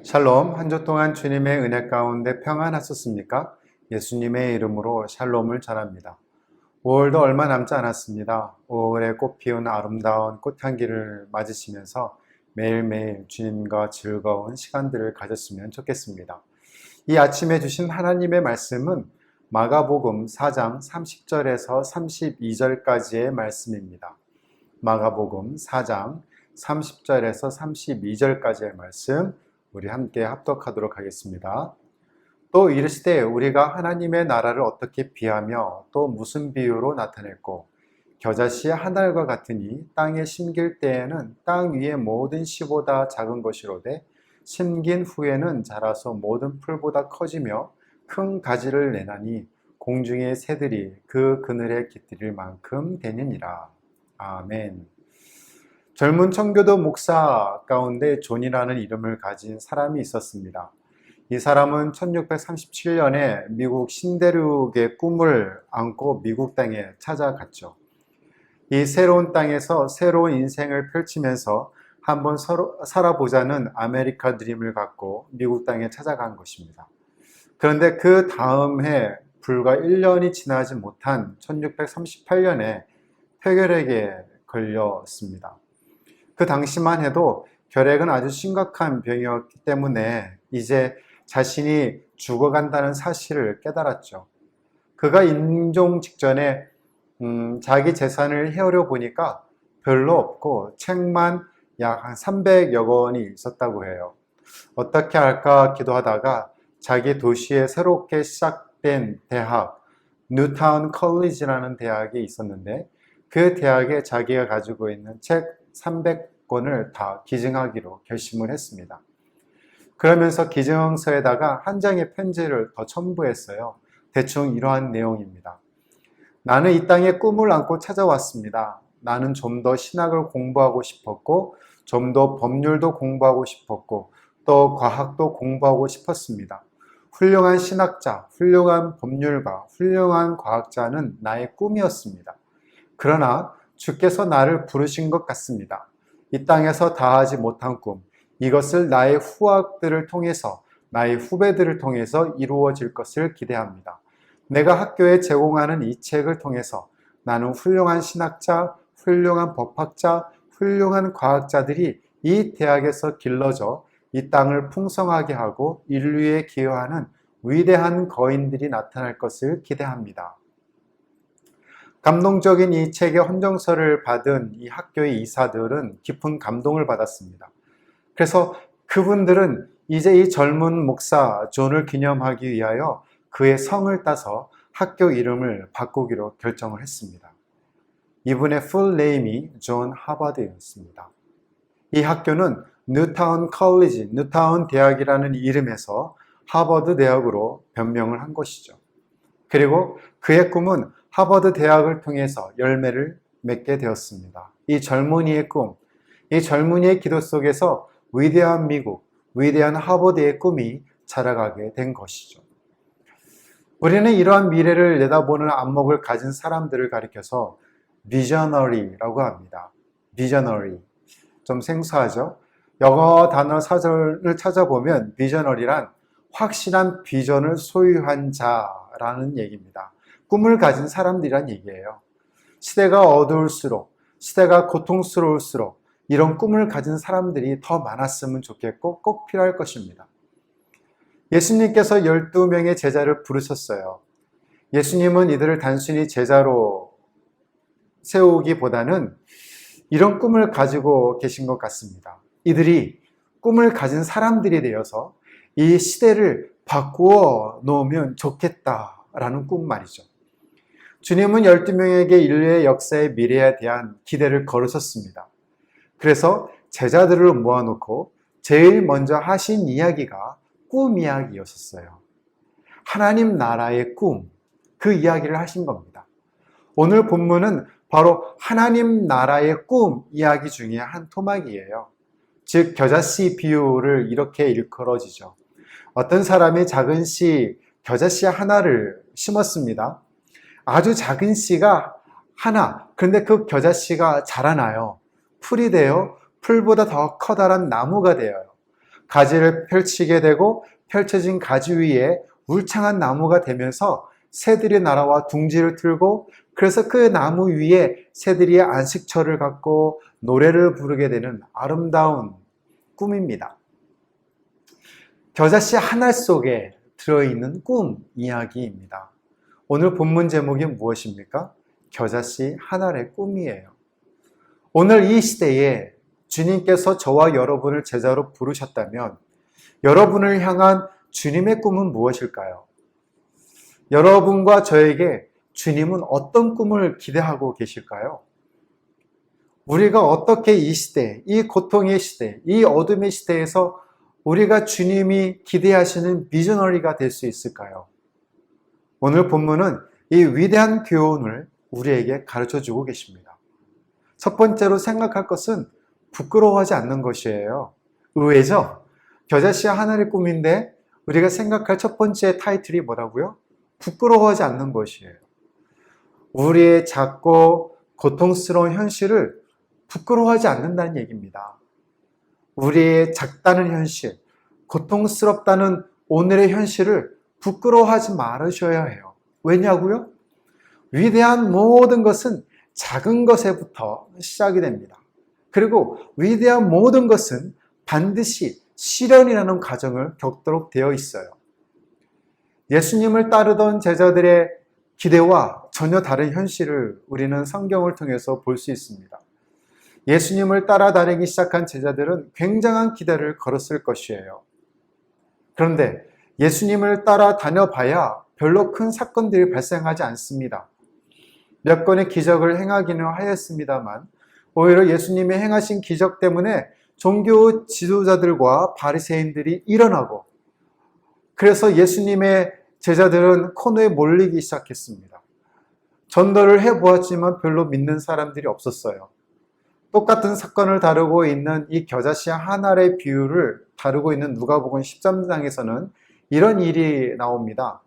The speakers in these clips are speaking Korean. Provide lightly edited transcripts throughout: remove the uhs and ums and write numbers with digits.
샬롬, 한 주 동안 주님의 은혜 가운데 평안하셨습니까? 예수님의 이름으로 샬롬을 전합니다. 5월도 얼마 남지 않았습니다. 5월에 꽃피운 아름다운 꽃향기를 맞으시면서 매일매일 주님과 즐거운 시간들을 가졌으면 좋겠습니다. 이 아침에 주신 하나님의 말씀은 마가복음 4장 30절에서 32절까지의 말씀입니다. 마가복음 4장 30절에서 32절까지의 말씀, 우리 함께 합독하도록 하겠습니다. 또 이르시되 우리가 하나님의 나라를 어떻게 비하며 또 무슨 비유로 나타냈고 겨자씨 한 알과 같으니 땅에 심길 때에는 땅 위의 모든 씨보다 작은 것이로되 심긴 후에는 자라서 모든 풀보다 커지며 큰 가지를 내나니 공중의 새들이 그 그늘에 깃들일 만큼 되느니라. 아멘. 젊은 청교도 목사 가운데 존이라는 이름을 가진 사람이 있었습니다. 이 사람은 1637년에 미국 신대륙의 꿈을 안고 미국 땅에 찾아갔죠. 이 새로운 땅에서 새로운 인생을 펼치면서 한번 살아보자는 아메리카 드림을 갖고 미국 땅에 찾아간 것입니다. 그런데 그 다음 해 불과 1년이 지나지 못한 1638년에 폐결핵에 걸렸습니다. 그 당시만 해도 결핵은 아주 심각한 병이었기 때문에 이제 자신이 죽어간다는 사실을 깨달았죠. 그가 임종 직전에 자기 재산을 헤아려 보니까 별로 없고 책만 약 한 300여 권이 있었다고 해요. 어떻게 할까 기도하다가 자기 도시에 새롭게 시작된 대학, 뉴타운 컬리지라는 대학이 있었는데 그 대학에 자기가 가지고 있는 책 300권을 다 기증하기로 결심을 했습니다. 그러면서 기증서에다가 한 장의 편지를 더 첨부했어요. 대충 이러한 내용입니다. 나는 이 땅에 꿈을 안고 찾아왔습니다. 나는 좀 더 신학을 공부하고 싶었고 좀 더 법률도 공부하고 싶었고 또 과학도 공부하고 싶었습니다. 훌륭한 신학자, 훌륭한 법률가, 훌륭한 과학자는 나의 꿈이었습니다. 그러나 주께서 나를 부르신 것 같습니다. 이 땅에서 다하지 못한 꿈, 이것을 나의 후학들을 통해서, 나의 후배들을 통해서 이루어질 것을 기대합니다. 내가 학교에 제공하는 이 책을 통해서 나는 훌륭한 신학자, 훌륭한 법학자, 훌륭한 과학자들이 이 대학에서 길러져 이 땅을 풍성하게 하고 인류에 기여하는 위대한 거인들이 나타날 것을 기대합니다. 감동적인 이 책의 헌정서를 받은 이 학교의 이사들은 깊은 감동을 받았습니다. 그래서 그분들은 이제 이 젊은 목사 존을 기념하기 위하여 그의 성을 따서 학교 이름을 바꾸기로 결정을 했습니다. 이분의 풀 네임이 존 하버드였습니다. 이 학교는 뉴타운 컬리지, 뉴타운 대학이라는 이름에서 하버드 대학으로 변명을 한 것이죠. 그리고 그의 꿈은 하버드 대학을 통해서 열매를 맺게 되었습니다. 이 젊은이의 꿈, 이 젊은이의 기도 속에서 위대한 미국, 위대한 하버드의 꿈이 자라가게 된 것이죠. 우리는 이러한 미래를 내다보는 안목을 가진 사람들을 가리켜서 비저너리라고 합니다. 비저너리. 좀 생소하죠? 영어 단어 사전을 찾아보면 비저너리란 확실한 비전을 소유한 자라는 얘기입니다. 꿈을 가진 사람들이란 얘기예요. 시대가 어두울수록, 시대가 고통스러울수록 이런 꿈을 가진 사람들이 더 많았으면 좋겠고 꼭 필요할 것입니다. 예수님께서 12명의 제자를 부르셨어요. 예수님은 이들을 단순히 제자로 세우기보다는 이런 꿈을 가지고 계신 것 같습니다. 이들이 꿈을 가진 사람들이 되어서 이 시대를 바꾸어 놓으면 좋겠다라는 꿈 말이죠. 주님은 12명에게 인류의 역사의 미래에 대한 기대를 걸으셨습니다. 그래서 제자들을 모아놓고 제일 먼저 하신 이야기가 꿈 이야기였었어요. 하나님 나라의 꿈, 그 이야기를 하신 겁니다. 오늘 본문은 바로 하나님 나라의 꿈 이야기 중에 한 토막이에요. 즉 겨자씨 비유를 이렇게 일컬어지죠. 어떤 사람이 작은 씨, 겨자씨 하나를 심었습니다. 아주 작은 씨가 하나, 그런데 그 겨자씨가 자라나요. 풀이 되어 풀보다 더 커다란 나무가 되어요. 가지를 펼치게 되고 펼쳐진 가지 위에 울창한 나무가 되면서 새들이 날아와 둥지를 틀고 그래서 그 나무 위에 새들이 안식처를 갖고 노래를 부르게 되는 아름다운 꿈입니다. 겨자씨 하나 속에 들어있는 꿈 이야기입니다. 오늘 본문 제목이 무엇입니까? 겨자씨 하나의 꿈이에요. 오늘 이 시대에 주님께서 저와 여러분을 제자로 부르셨다면 여러분을 향한 주님의 꿈은 무엇일까요? 여러분과 저에게 주님은 어떤 꿈을 기대하고 계실까요? 우리가 어떻게 이 시대, 이 고통의 시대, 이 어둠의 시대에서 우리가 주님이 기대하시는 비저너리가 될 수 있을까요? 오늘 본문은 이 위대한 교훈을 우리에게 가르쳐 주고 계십니다. 첫 번째로 생각할 것은 부끄러워하지 않는 것이에요. 의외죠? 겨자씨 하나의 꿈인데 우리가 생각할 첫 번째 타이틀이 뭐라고요? 부끄러워하지 않는 것이에요. 우리의 작고 고통스러운 현실을 부끄러워하지 않는다는 얘기입니다. 우리의 작다는 현실, 고통스럽다는 오늘의 현실을 부끄러워하지 말으셔야 해요. 왜냐고요? 위대한 모든 것은 작은 것에부터 시작이 됩니다. 그리고 위대한 모든 것은 반드시 시련이라는 과정을 겪도록 되어 있어요. 예수님을 따르던 제자들의 기대와 전혀 다른 현실을 우리는 성경을 통해서 볼 수 있습니다. 예수님을 따라다니기 시작한 제자들은 굉장한 기대를 걸었을 것이에요. 그런데 예수님을 따라다녀 봐야 별로 큰 사건들이 발생하지 않습니다. 몇 건의 기적을 행하기는 하였습니다만 오히려 예수님이 행하신 기적 때문에 종교 지도자들과 바리새인들이 일어나고 그래서 예수님의 제자들은 코너에 몰리기 시작했습니다. 전도를 해보았지만 별로 믿는 사람들이 없었어요. 똑같은 사건을 다루고 있는 이 겨자씨 하나의 비유를 다루고 있는 누가복음 13장에서는 이런 일이 나옵니다.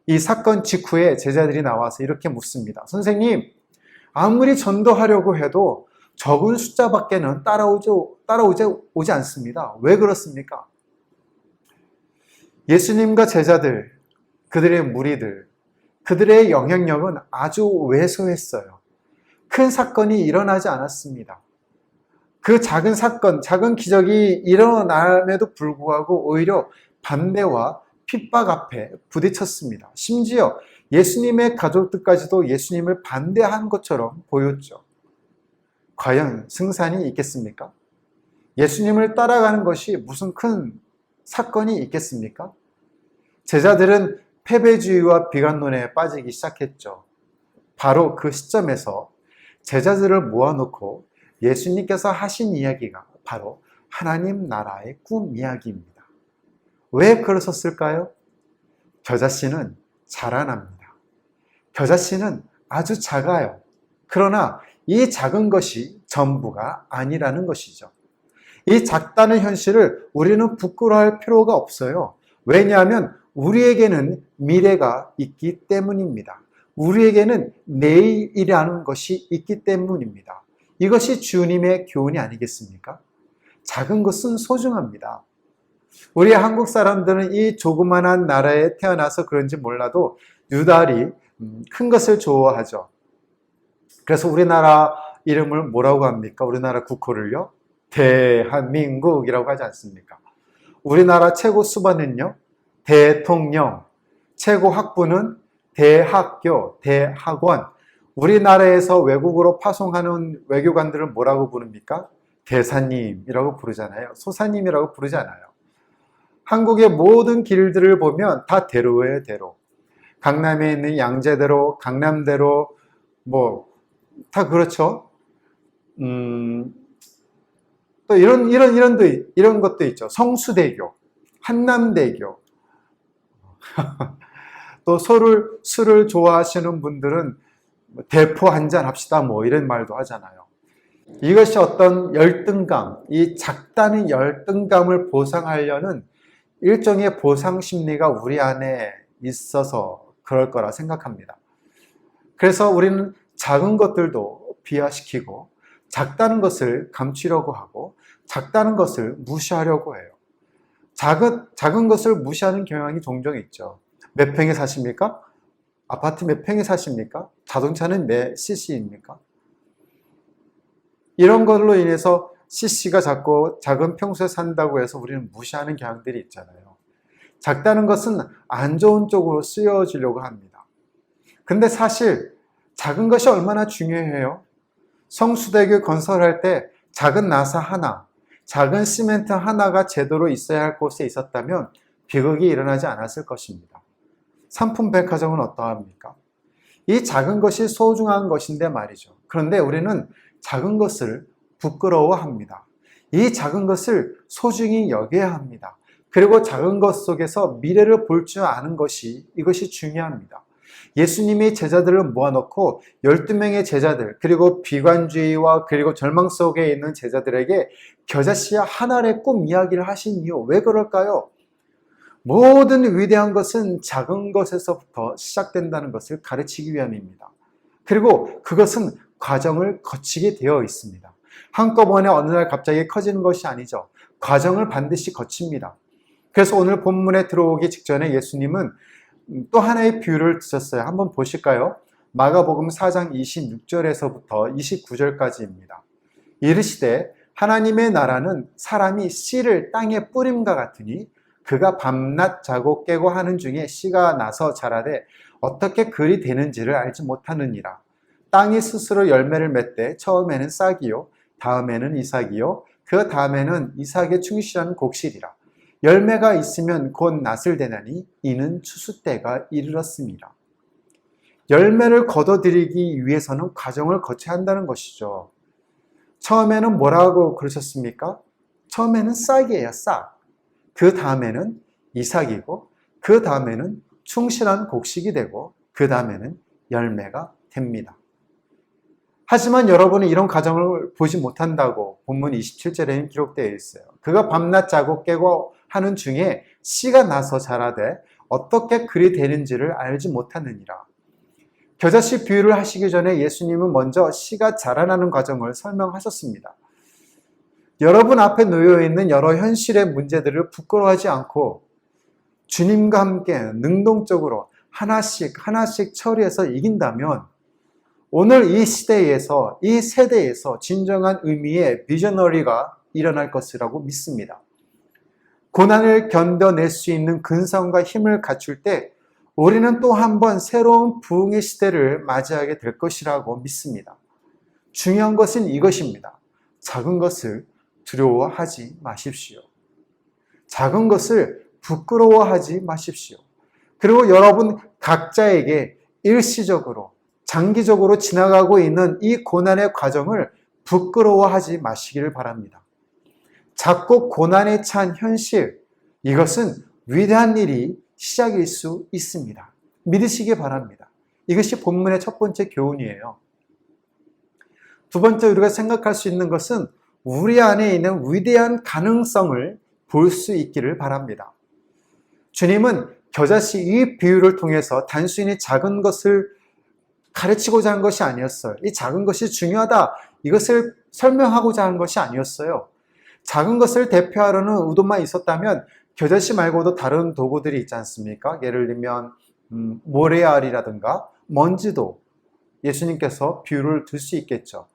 이 사건 직후에 제자들이 나와서 이렇게 묻습니다. 선생님, 아무리 전도하려고 해도 적은 숫자밖에는 따라오지 않습니다. 왜 그렇습니까? 예수님과 제자들, 그들의 무리들, 그들의 영향력은 아주 왜소했어요. 큰 사건이 일어나지 않았습니다. 그 작은 사건, 작은 기적이 일어남에도 불구하고 오히려 반대와 핍박 앞에 부딪혔습니다. 심지어 예수님의 가족들까지도 예수님을 반대한 것처럼 보였죠. 과연 승산이 있겠습니까? 예수님을 따라가는 것이 무슨 큰 사건이 있겠습니까? 제자들은 패배주의와 비관론에 빠지기 시작했죠. 바로 그 시점에서 제자들을 모아놓고 예수님께서 하신 이야기가 바로 하나님 나라의 꿈 이야기입니다. 왜 그러셨을까요? 겨자씨는 자라납니다. 겨자씨는 아주 작아요. 그러나 이 작은 것이 전부가 아니라는 것이죠. 이 작다는 현실을 우리는 부끄러워할 필요가 없어요. 왜냐하면 우리에게는 미래가 있기 때문입니다. 우리에게는 내일이라는 것이 있기 때문입니다. 이것이 주님의 교훈이 아니겠습니까? 작은 것은 소중합니다. 우리 한국 사람들은 이 조그만한 나라에 태어나서 그런지 몰라도 유달리 큰 것을 좋아하죠. 그래서 우리나라 이름을 뭐라고 합니까? 우리나라 국호를요? 대한민국이라고 하지 않습니까? 우리나라 최고 수반은요? 대통령, 최고 학부는 대학교, 대학원. 우리나라에서 외국으로 파송하는 외교관들을 뭐라고 부릅니까? 대사님이라고 부르잖아요. 소사님이라고 부르지 않아요. 한국의 모든 길들을 보면 다 대로예요, 대로. 강남에 있는 양재대로, 강남대로, 다 그렇죠. 또 이런 것도 있죠. 성수대교, 한남대교. 또 술을 좋아하시는 분들은 대포 한잔 합시다 이런 말도 하잖아요. 이것이 어떤 열등감, 이 작다는 열등감을 보상하려는 일종의 보상 심리가 우리 안에 있어서 그럴 거라 생각합니다. 그래서 우리는 작은 것들도 비하시키고 작다는 것을 감추려고 하고 작다는 것을 무시하려고 해요. 작은 것을 무시하는 경향이 종종 있죠. 몇 평에 사십니까? 아파트 몇 평에 사십니까? 자동차는 몇 cc입니까? 이런 걸로 인해서 cc가 작고 작은 평수에 산다고 해서 우리는 무시하는 경향들이 있잖아요. 작다는 것은 안 좋은 쪽으로 쓰여지려고 합니다. 근데 사실 작은 것이 얼마나 중요해요? 성수대교 건설할 때 작은 나사 하나, 작은 시멘트 하나가 제대로 있어야 할 곳에 있었다면 비극이 일어나지 않았을 것입니다. 상품 백화점은 어떠합니까? 이 작은 것이 소중한 것인데 말이죠. 그런데 우리는 작은 것을 부끄러워합니다. 이 작은 것을 소중히 여겨야 합니다. 그리고 작은 것 속에서 미래를 볼 줄 아는 것이 이것이 중요합니다. 예수님이 제자들을 모아놓고 12명의 제자들, 그리고 비관주의와 그리고 절망 속에 있는 제자들에게 겨자씨 하나의 꿈 이야기를 하신 이유, 왜 그럴까요? 모든 위대한 것은 작은 것에서부터 시작된다는 것을 가르치기 위함입니다. 그리고 그것은 과정을 거치게 되어 있습니다. 한꺼번에 어느 날 갑자기 커지는 것이 아니죠. 과정을 반드시 거칩니다. 그래서 오늘 본문에 들어오기 직전에 예수님은 또 하나의 비유를 드셨어요. 한번 보실까요? 마가복음 4장 26절에서부터 29절까지입니다. 이르시되 하나님의 나라는 사람이 씨를 땅에 뿌림과 같으니 그가 밤낮 자고 깨고 하는 중에 씨가 나서 자라되 어떻게 그리 되는지를 알지 못하느니라. 땅이 스스로 열매를 맺되 처음에는 싹이요 다음에는 이삭이요 그 다음에는 이삭에 충실한 곡실이라. 열매가 있으면 곧 낫을 대나니 이는 추수 때가 이르렀습니다. 열매를 거둬들이기 위해서는 과정을 거쳐야 한다는 것이죠. 처음에는 뭐라고 그러셨습니까? 처음에는 싹이에요, 싹. 그 다음에는 이삭이고 그 다음에는 충실한 곡식이 되고 그 다음에는 열매가 됩니다. 하지만 여러분은 이런 과정을 보지 못한다고 본문 27절에는 기록되어 있어요. 그가 밤낮 자고 깨고 하는 중에 씨가 나서 자라되 어떻게 그리 되는지를 알지 못하느니라. 겨자씨 비유를 하시기 전에 예수님은 먼저 씨가 자라나는 과정을 설명하셨습니다. 여러분 앞에 놓여 있는 여러 현실의 문제들을 부끄러워하지 않고 주님과 함께 능동적으로 하나씩 처리해서 이긴다면 오늘 이 시대에서, 이 세대에서 진정한 의미의 비저너리가 일어날 것이라고 믿습니다. 고난을 견뎌낼 수 있는 근성과 힘을 갖출 때 우리는 또 한 번 새로운 부흥의 시대를 맞이하게 될 것이라고 믿습니다. 중요한 것은 이것입니다. 작은 것을 두려워하지 마십시오. 작은 것을 부끄러워하지 마십시오. 그리고 여러분 각자에게 일시적으로 장기적으로 지나가고 있는 이 고난의 과정을 부끄러워하지 마시기를 바랍니다. 작고 고난에 찬 현실, 이것은 위대한 일이 시작일 수 있습니다. 믿으시기 바랍니다. 이것이 본문의 첫 번째 교훈이에요. 두 번째 우리가 생각할 수 있는 것은 우리 안에 있는 위대한 가능성을 볼 수 있기를 바랍니다. 주님은 겨자씨 이 비유를 통해서 단순히 작은 것을 가르치고자 한 것이 아니었어요. 이 작은 것이 중요하다, 이것을 설명하고자 한 것이 아니었어요. 작은 것을 대표하려는 의도만 있었다면 겨자씨 말고도 다른 도구들이 있지 않습니까? 예를 들면 모래알이라든가 먼지도 예수님께서 비유를 들 수 있겠죠.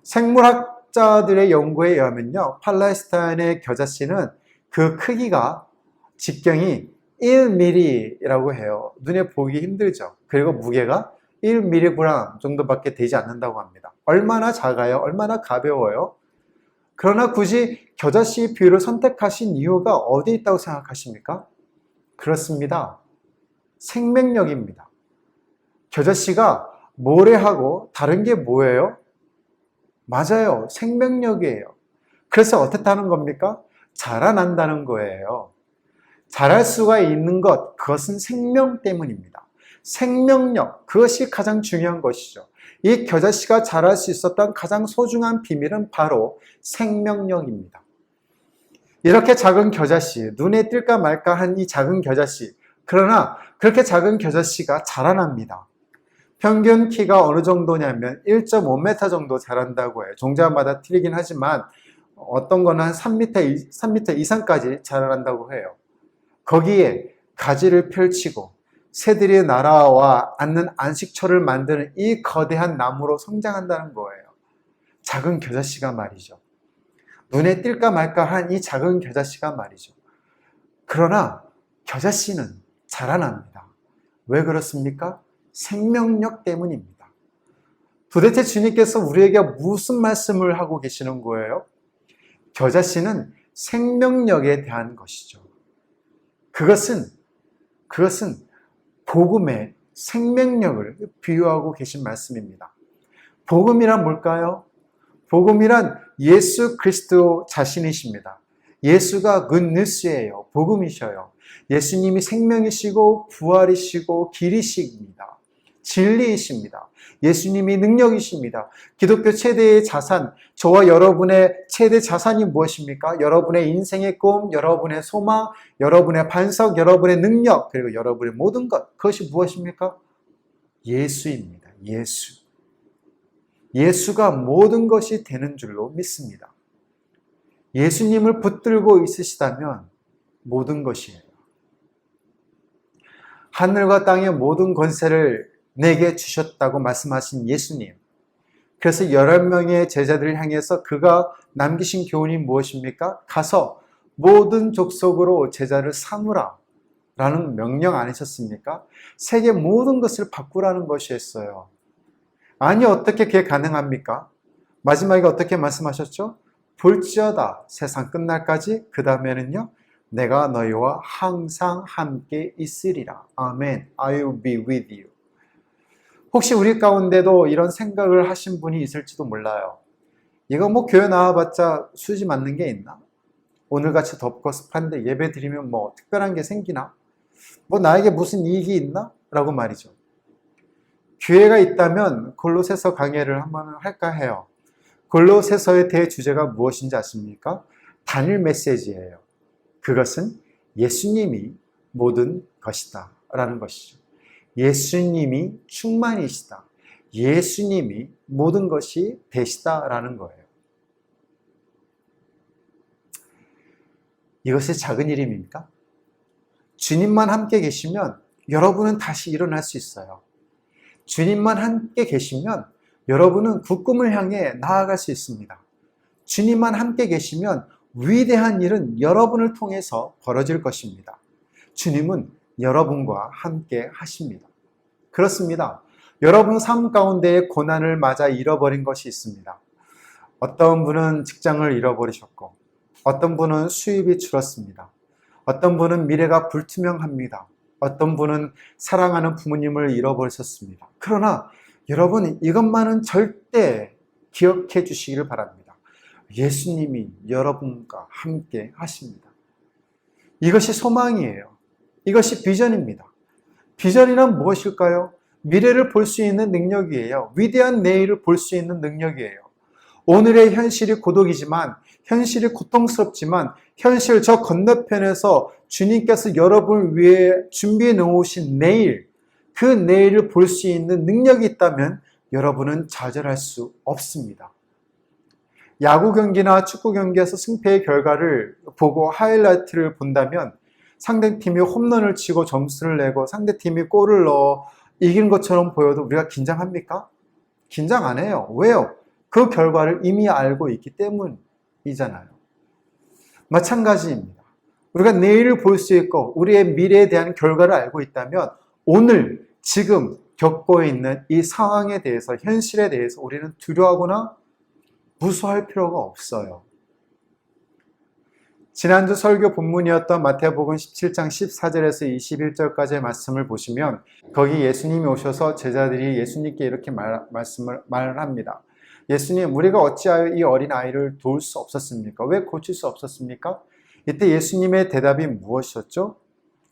생물학자들의 연구에 의하면요, 팔레스타인의 겨자씨는 그 크기가 직경이 1mm라고 해요. 눈에 보기 힘들죠. 그리고 무게가 1mg 정도밖에 되지 않는다고 합니다. 얼마나 작아요? 얼마나 가벼워요? 그러나 굳이 겨자씨 비유를 선택하신 이유가 어디에 있다고 생각하십니까? 그렇습니다. 생명력입니다. 겨자씨가 모래하고 다른 게 뭐예요? 맞아요. 생명력이에요. 그래서 어떻다는 겁니까? 자라난다는 거예요. 자랄 수가 있는 것, 그것은 생명 때문입니다. 생명력, 그것이 가장 중요한 것이죠. 이 겨자씨가 자랄 수 있었던 가장 소중한 비밀은 바로 생명력입니다. 이렇게 작은 겨자씨, 눈에 띌까 말까 한 이 작은 겨자씨, 그러나 그렇게 작은 겨자씨가 자라납니다. 평균 키가 어느 정도냐면 1.5m 정도 자란다고 해요. 종자마다 틀리긴 하지만 어떤 거는 한 3m 이상까지 자라난다고 해요. 거기에 가지를 펼치고 새들이 날아와 앉는 안식처를 만드는 이 거대한 나무로 성장한다는 거예요. 작은 겨자씨가 말이죠. 눈에 띌까 말까 한 이 작은 겨자씨가 말이죠. 그러나 겨자씨는 자라납니다. 왜 그렇습니까? 생명력 때문입니다. 도대체 주님께서 우리에게 무슨 말씀을 하고 계시는 거예요? 겨자씨는 생명력에 대한 것이죠. 그것은 복음의 생명력을 비유하고 계신 말씀입니다. 복음이란 뭘까요? 복음이란 예수 그리스도 자신이십니다. 예수가 굿뉴스예요. 복음이셔요. 예수님이 생명이시고 부활이시고 길이십니다. 진리이십니다. 예수님이 능력이십니다. 기독교 최대의 자산, 저와 여러분의 최대 자산이 무엇입니까? 여러분의 인생의 꿈, 여러분의 소망, 여러분의 반석, 여러분의 능력, 그리고 여러분의 모든 것, 그것이 무엇입니까? 예수입니다. 예수. 예수가 모든 것이 되는 줄로 믿습니다. 예수님을 붙들고 있으시다면 모든 것이에요. 하늘과 땅의 모든 권세를 내게 주셨다고 말씀하신 예수님. 그래서 11명의 제자들을 향해서 그가 남기신 교훈이 무엇입니까? 가서 모든 족속으로 제자를 삼으라 라는 명령 아니셨습니까? 세계 모든 것을 바꾸라는 것이었어요. 아니 어떻게 그게 가능합니까? 마지막에 어떻게 말씀하셨죠? 볼지어다 세상 끝날까지 그 다음에는요 내가 너희와 항상 함께 있으리라. 아멘. I will be with you. 혹시 우리 가운데도 이런 생각을 하신 분이 있을지도 몰라요. 이거 뭐 교회 나와봤자 수지 맞는 게 있나? 오늘같이 덥고 습한데 예배 드리면 뭐 특별한 게 생기나? 뭐 나에게 무슨 이익이 있나? 라고 말이죠. 기회가 있다면 골로새서 강해를 한번 할까 해요. 골로새서의 대주제가 무엇인지 아십니까? 단일 메시지예요. 그것은 예수님이 모든 것이다 라는 것이죠. 예수님이 충만이시다. 예수님이 모든 것이 되시다 라는 거예요. 이것이 작은 일입니까? 주님만 함께 계시면 여러분은 다시 일어날 수 있어요. 주님만 함께 계시면 여러분은 그 꿈을 향해 나아갈 수 있습니다. 주님만 함께 계시면 위대한 일은 여러분을 통해서 벌어질 것입니다. 주님은 여러분과 함께 하십니다. 그렇습니다. 여러분 삶 가운데에 고난을 맞아 잃어버린 것이 있습니다. 어떤 분은 직장을 잃어버리셨고 어떤 분은 수입이 줄었습니다. 어떤 분은 미래가 불투명합니다. 어떤 분은 사랑하는 부모님을 잃어버리셨습니다. 그러나 여러분 이것만은 절대 기억해 주시기를 바랍니다. 예수님이 여러분과 함께 하십니다. 이것이 소망이에요. 이것이 비전입니다. 비전이란 무엇일까요? 미래를 볼 수 있는 능력이에요. 위대한 내일을 볼 수 있는 능력이에요. 오늘의 현실이 고독이지만, 현실이 고통스럽지만, 현실 저 건너편에서 주님께서 여러분을 위해 준비해 놓으신 내일, 그 내일을 볼 수 있는 능력이 있다면 여러분은 좌절할 수 없습니다. 야구 경기나 축구 경기에서 승패의 결과를 보고 하이라이트를 본다면 상대팀이 홈런을 치고 점수를 내고 상대팀이 골을 넣어 이긴 것처럼 보여도 우리가 긴장합니까? 긴장 안 해요. 왜요? 그 결과를 이미 알고 있기 때문이잖아요. 마찬가지입니다. 우리가 내일을 볼 수 있고 우리의 미래에 대한 결과를 알고 있다면 오늘 지금 겪고 있는 이 상황에 대해서, 현실에 대해서 우리는 두려워하거나 무서워할 필요가 없어요. 지난주 설교 본문이었던 마태복음 17장 14절에서 21절까지의 말씀을 보시면 거기 예수님이 오셔서 제자들이 예수님께 이렇게 말을 합니다. 예수님, 우리가 어찌하여 이 어린 아이를 도울 수 없었습니까? 왜 고칠 수 없었습니까? 이때 예수님의 대답이 무엇이었죠?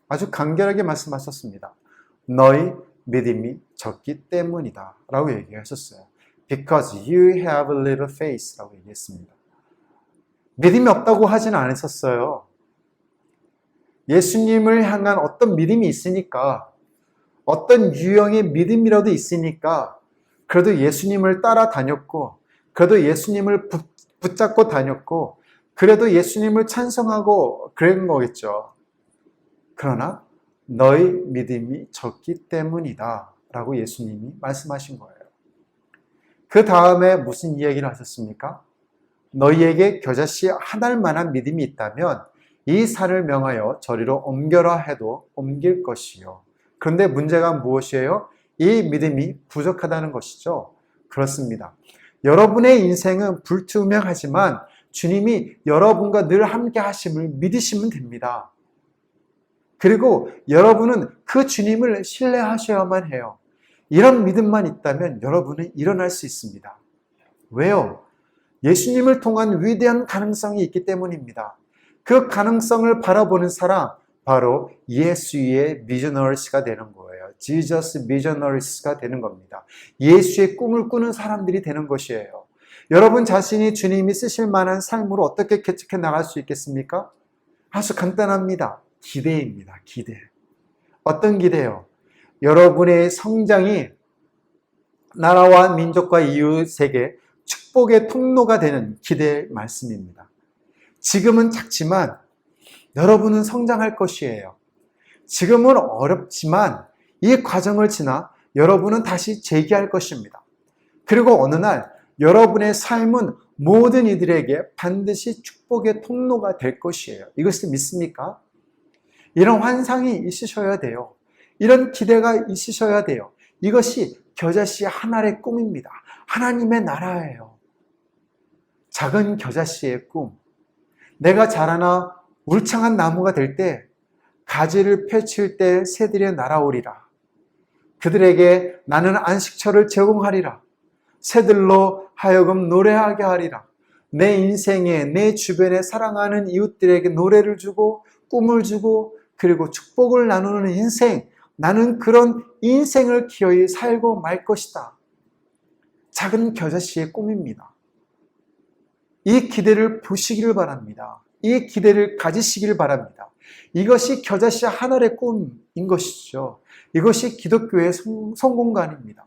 아주 간결하게 말씀하셨습니다. 너희 믿음이 적기 때문이다 라고 얘기하셨어요. Because you have a little faith 라고 얘기했습니다. 믿음이 없다고 하지는 않으셨어요. 예수님을 향한 어떤 믿음이 있으니까, 어떤 유형의 믿음이라도 있으니까 그래도 예수님을 따라다녔고 그래도 예수님을 붙잡고 다녔고 그래도 예수님을 찬송하고 그런 거겠죠. 그러나 너희 믿음이 적기 때문이다 라고 예수님이 말씀하신 거예요. 그 다음에 무슨 이야기를 하셨습니까? 너희에게 겨자씨 한 알만한 믿음이 있다면 이 산을 명하여 저리로 옮겨라 해도 옮길 것이요. 그런데 문제가 무엇이에요? 이 믿음이 부족하다는 것이죠. 그렇습니다. 여러분의 인생은 불투명하지만 주님이 여러분과 늘 함께 하심을 믿으시면 됩니다. 그리고 여러분은 그 주님을 신뢰하셔야만 해요. 이런 믿음만 있다면 여러분은 일어날 수 있습니다. 왜요? 예수님을 통한 위대한 가능성이 있기 때문입니다. 그 가능성을 바라보는 사람, 바로 예수의 미셔너리스가 되는 거예요. Jesus 미셔너리스가 되는 겁니다. 예수의 꿈을 꾸는 사람들이 되는 것이에요. 여러분 자신이 주님이 쓰실 만한 삶으로 어떻게 개척해 나갈 수 있겠습니까? 아주 간단합니다. 기대입니다. 기대. 어떤 기대요? 여러분의 성장이 나라와 민족과 이웃에게 축복의 통로가 되는 기대의 말씀입니다. 지금은 작지만 여러분은 성장할 것이에요. 지금은 어렵지만 이 과정을 지나 여러분은 다시 재기할 것입니다. 그리고 어느 날 여러분의 삶은 모든 이들에게 반드시 축복의 통로가 될 것이에요. 이것을 믿습니까? 이런 환상이 있으셔야 돼요. 이런 기대가 있으셔야 돼요. 이것이 겨자씨 한 알의 꿈입니다. 하나님의 나라예요. 작은 겨자씨의 꿈. 내가 자라나 울창한 나무가 될 때 가지를 펼칠 때 새들이 날아오리라. 그들에게 나는 안식처를 제공하리라. 새들로 하여금 노래하게 하리라. 내 인생에 내 주변에 사랑하는 이웃들에게 노래를 주고 꿈을 주고 그리고 축복을 나누는 인생, 나는 그런 인생을 기어이 살고 말 것이다. 작은 겨자씨의 꿈입니다. 이 기대를 보시기를 바랍니다. 이 기대를 가지시기를 바랍니다. 이것이 겨자씨 한 알의 꿈인 것이죠. 이것이 기독교의 성공관입니다.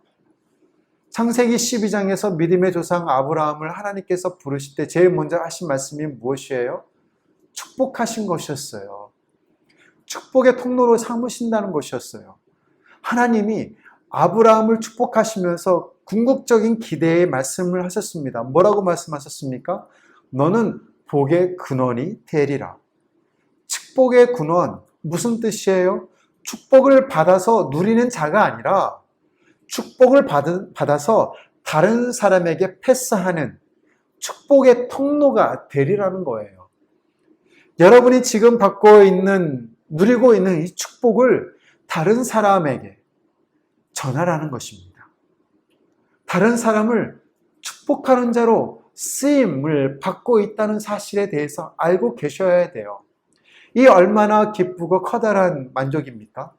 창세기 12장에서 믿음의 조상 아브라함을 하나님께서 부르실 때 제일 먼저 하신 말씀이 무엇이에요? 축복하신 것이었어요. 축복의 통로로 삼으신다는 것이었어요. 하나님이 아브라함을 축복하시면서 궁극적인 기대의 말씀을 하셨습니다. 뭐라고 말씀하셨습니까? 너는 복의 근원이 되리라. 축복의 근원, 무슨 뜻이에요? 축복을 받아서 누리는 자가 아니라 축복을 받아서 다른 사람에게 패스하는 축복의 통로가 되리라는 거예요. 여러분이 지금 누리고 있는 이 축복을 다른 사람에게 전하라는 것입니다. 다른 사람을 축복하는 자로 쓰임을 받고 있다는 사실에 대해서 알고 계셔야 돼요. 이 얼마나 기쁘고 커다란 만족입니까?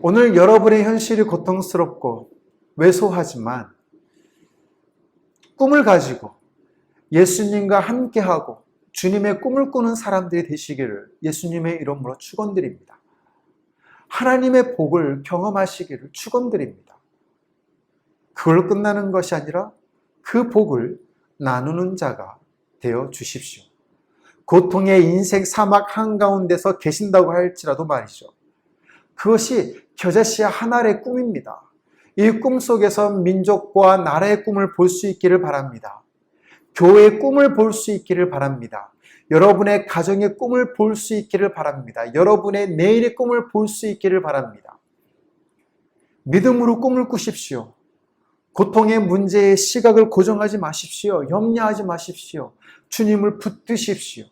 오늘 여러분의 현실이 고통스럽고 왜소하지만 꿈을 가지고 예수님과 함께하고 주님의 꿈을 꾸는 사람들이 되시기를 예수님의 이름으로 축원드립니다. 하나님의 복을 경험하시기를 축원드립니다. 그걸로 끝나는 것이 아니라 그 복을 나누는 자가 되어 주십시오. 고통의 인생 사막 한가운데서 계신다고 할지라도 말이죠. 그것이 겨자씨 한 알의 꿈입니다. 이 꿈 속에서 민족과 나라의 꿈을 볼 수 있기를 바랍니다. 교회의 꿈을 볼 수 있기를 바랍니다. 여러분의 가정의 꿈을 볼 수 있기를 바랍니다. 여러분의 내일의 꿈을 볼 수 있기를 바랍니다. 믿음으로 꿈을 꾸십시오. 고통의 문제의 시각을 고정하지 마십시오. 염려하지 마십시오. 주님을 붙드십시오.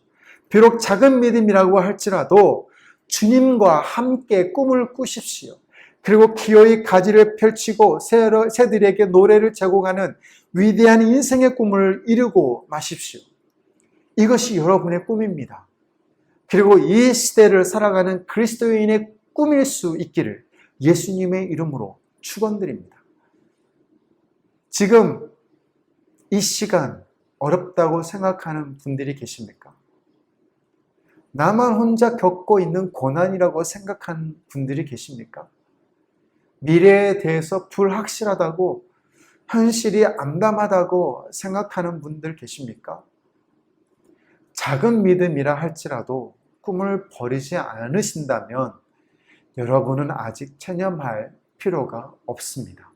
비록 작은 믿음이라고 할지라도 주님과 함께 꿈을 꾸십시오. 그리고 기어이 가지를 펼치고 새들에게 노래를 제공하는 위대한 인생의 꿈을 이루고 마십시오. 이것이 여러분의 꿈입니다. 그리고 이 시대를 살아가는 그리스도인의 꿈일 수 있기를 예수님의 이름으로 축원드립니다. 지금 이 시간 어렵다고 생각하는 분들이 계십니까? 나만 혼자 겪고 있는 고난이라고 생각하는 분들이 계십니까? 미래에 대해서 불확실하다고 현실이 암담하다고 생각하는 분들 계십니까? 작은 믿음이라 할지라도 꿈을 버리지 않으신다면 여러분은 아직 체념할 필요가 없습니다.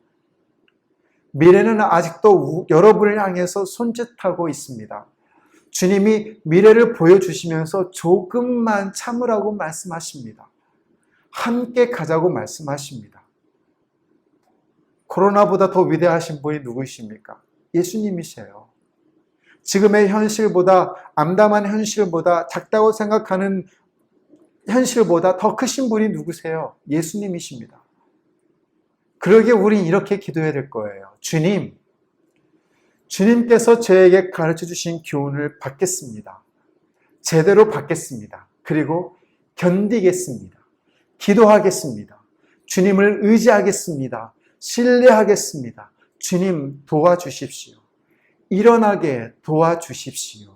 미래는 아직도 여러분을 향해서 손짓하고 있습니다. 주님이 미래를 보여주시면서 조금만 참으라고 말씀하십니다. 함께 가자고 말씀하십니다. 코로나보다 더 위대하신 분이 누구십니까? 예수님이세요. 지금의 현실보다, 암담한 현실보다, 작다고 생각하는 현실보다 더 크신 분이 누구세요? 예수님이십니다. 그러기에 우린 이렇게 기도해야 될 거예요. 주님, 주님께서 저에게 가르쳐 주신 교훈을 받겠습니다. 제대로 받겠습니다. 그리고 견디겠습니다. 기도하겠습니다. 주님을 의지하겠습니다. 신뢰하겠습니다. 주님 도와주십시오. 일어나게 도와주십시오.